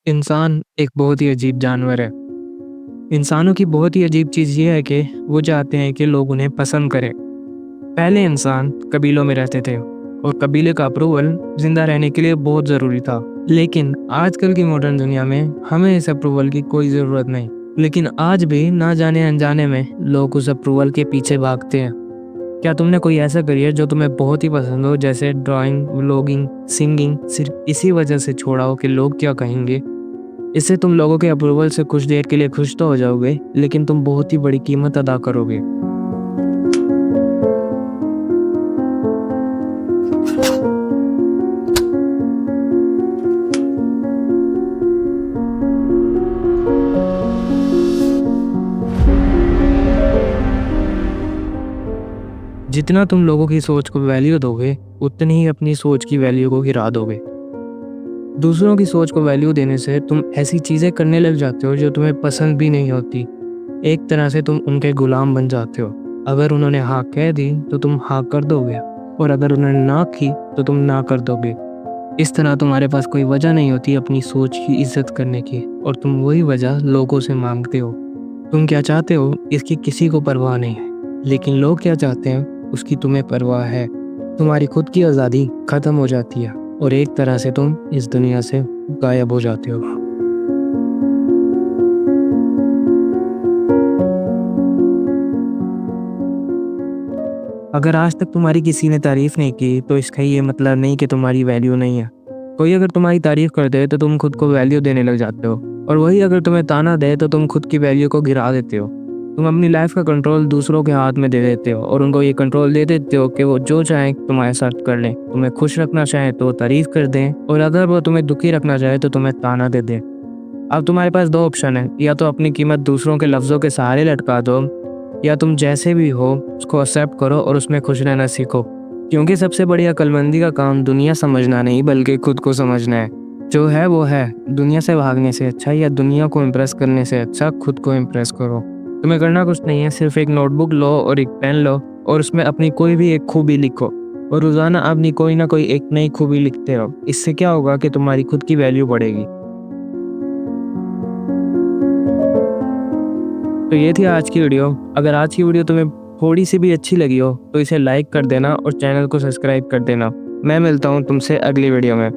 इंसान एक बहुत ही अजीब जानवर है। इंसानों की बहुत ही अजीब चीज़ ये है कि वो चाहते हैं कि लोग उन्हें पसंद करें। पहले इंसान कबीलों में रहते थे और कबीले का अप्रूवल जिंदा रहने के लिए बहुत ज़रूरी था। लेकिन आजकल की मॉडर्न दुनिया में हमें इस अप्रूवल की कोई ज़रूरत नहीं। लेकिन आज भी ना जाने अनजाने में लोग उस अप्रूवल के पीछे भागते हैं। क्या तुमने कोई ऐसा करियर जो तुम्हें बहुत ही पसंद हो, जैसे ड्राइंग, व्लॉगिंग, सिंगिंग, सिर्फ इसी वजह से छोड़ा हो कि लोग क्या कहेंगे? इससे तुम लोगों के अप्रूवल से कुछ देर के लिए खुश तो हो जाओगे, लेकिन तुम बहुत ही बड़ी कीमत अदा करोगे। जितना तुम लोगों की सोच को वैल्यू दोगे, उतनी ही अपनी सोच की वैल्यू को गिरा दोगे। दूसरों की सोच को वैल्यू देने से तुम ऐसी चीज़ें करने लग जाते हो जो तुम्हें पसंद भी नहीं होती। एक तरह से तुम उनके गुलाम बन जाते हो। अगर उन्होंने हाँ कह दी तो तुम हाँ कर दोगे, और अगर उन्होंने ना की तो तुम ना कर दोगे। इस तरह तुम्हारे पास कोई वजह नहीं होती अपनी सोच की इज्जत करने की, और तुम वही वजह लोगों से मांगते हो। तुम क्या चाहते हो इसकी किसी को परवाह नहीं है, लेकिन लोग क्या चाहते हैं उसकी तुम्हें परवाह है। तुम्हारी खुद की आज़ादी खत्म हो जाती है और एक तरह से तुम इस दुनिया से गायब हो जाते हो। अगर आज तक तुम्हारी किसी ने तारीफ नहीं की तो इसका ये मतलब नहीं कि तुम्हारी वैल्यू नहीं है। कोई अगर तुम्हारी तारीफ कर दे तो तुम खुद को वैल्यू देने लग जाते हो, और वही अगर तुम्हें ताना दे तो तुम खुद की वैल्यू को गिरा देते हो। तुम अपनी लाइफ का कंट्रोल दूसरों के हाथ में दे देते हो और उनको ये कंट्रोल दे देते हो कि वो जो चाहें तुम्हारे साथ कर लें। तुम्हें खुश रखना चाहे तो तारीफ कर दें, और अगर वो तुम्हें दुखी रखना चाहे तो तुम्हें ताना दे दें। अब तुम्हारे पास दो ऑप्शन है, या तो अपनी कीमत दूसरों के लफ्ज़ों के सहारे लटका दो, या तुम जैसे भी हो उसको एक्सेप्ट करो और उसमें खुश रहना सीखो। क्योंकि सबसे बड़ी अक्लमंदी का काम दुनिया समझना नहीं बल्कि खुद को समझना है। जो है वो है। दुनिया से भागने से अच्छा या दुनिया को इम्प्रेस करने से अच्छा खुद को इम्प्रेस करो। तुम्हें करना कुछ नहीं है, सिर्फ एक नोटबुक लो और एक पेन लो और उसमें अपनी कोई भी एक खूबी लिखो, और रोज़ाना अपनी कोई ना कोई एक नई खूबी लिखते रहो। इससे क्या होगा कि तुम्हारी खुद की वैल्यू बढ़ेगी। तो ये थी आज की वीडियो। अगर आज की वीडियो तुम्हें थोड़ी सी भी अच्छी लगी हो तो इसे लाइक कर देना और चैनल को सब्सक्राइब कर देना। मैं मिलता हूँ तुमसे अगली वीडियो में।